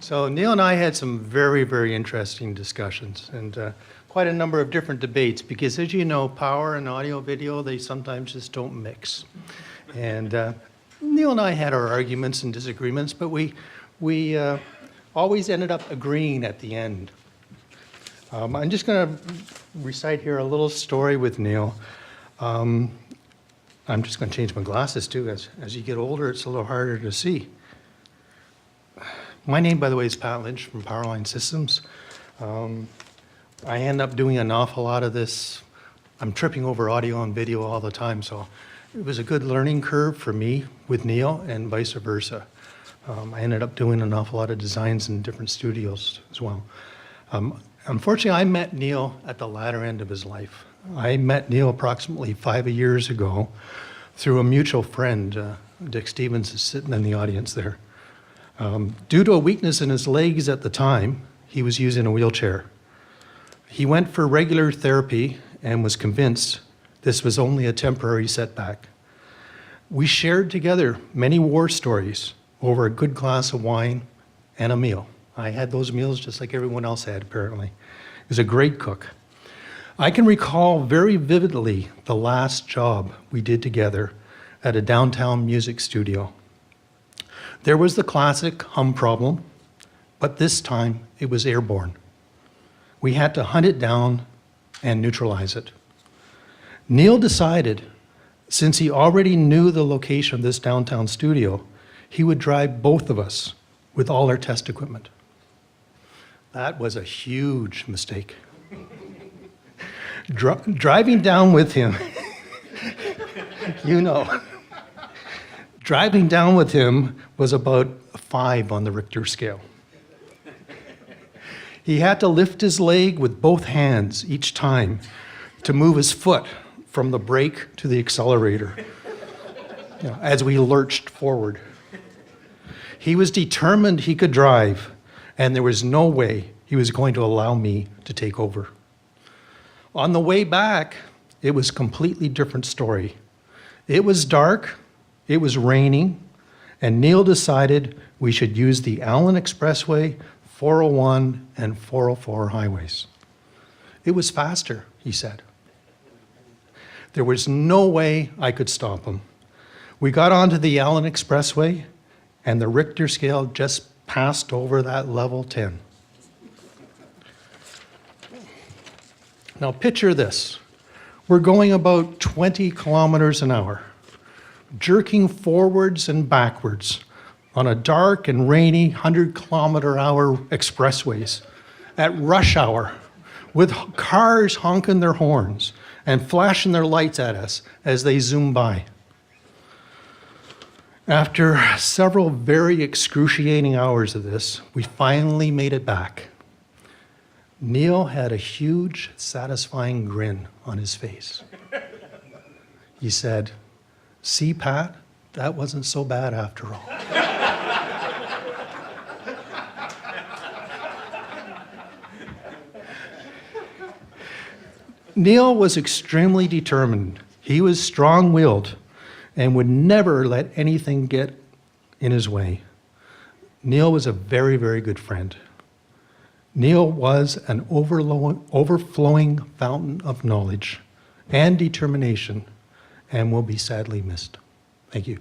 So Neil and I had some very, very interesting discussions and quite a number of different debates because, as you know, power and audio video, they sometimes just don't mix. And Neil and I had our arguments and disagreements, but we always ended up agreeing at the end. I'm just going to recite here a little story with Neil. I'm just going to change my glasses too. As you get older, it's a little harder to see. My name, by the way, is Pat Lynch from Powerline Systems. I end up doing an awful lot of this. I'm tripping over audio and video all the time, so it was a good learning curve for me with Neil and vice versa. I ended up doing an awful lot of designs in different studios as well. Unfortunately, I met Neil at the latter end of his life. I met Neil approximately 5 years ago through a mutual friend. Dick Stevens is sitting in the audience there. Due to a weakness in his legs at the time, he was using a wheelchair. He went for regular therapy and was convinced this was only a temporary setback. We shared together many war stories over a good glass of wine and a meal. I had those meals just like everyone else had, apparently. He was a great cook. I can recall very vividly the last job we did together at a downtown music studio. There was the classic hum problem, but this time it was airborne. We had to hunt it down and neutralize it. Neil decided, since he already knew the location of this downtown studio, he would drive both of us with all our test equipment. That was a huge mistake. Driving down with him, you know, driving down with him was about a 5 on the Richter scale. He had to lift his leg with both hands each time to move his foot from the brake to the accelerator, you know, as we lurched forward. He was determined he could drive, and there was no way he was going to allow me to take over. On the way back, it was a completely different story. It was dark, it was raining, and Neil decided we should use the Allen Expressway, 401, and 404 highways. It was faster, he said. There was no way I could stop him. We got onto the Allen Expressway, and the Richter scale just passed over that level 10. Now picture this. We're going about 20 kilometers an hour, jerking forwards and backwards on a dark and rainy 100-kilometer-hour expressways at rush hour with cars honking their horns and flashing their lights at us as they zoom by. After several very excruciating hours of this, we finally made it back. Neil had a huge, satisfying grin on his face. He said, "See, Pat, that wasn't so bad after all." Neil was extremely determined. He was strong-willed and would never let anything get in his way. Neil was a very, very good friend. Neil was an overflowing fountain of knowledge and determination and will be sadly missed. Thank you.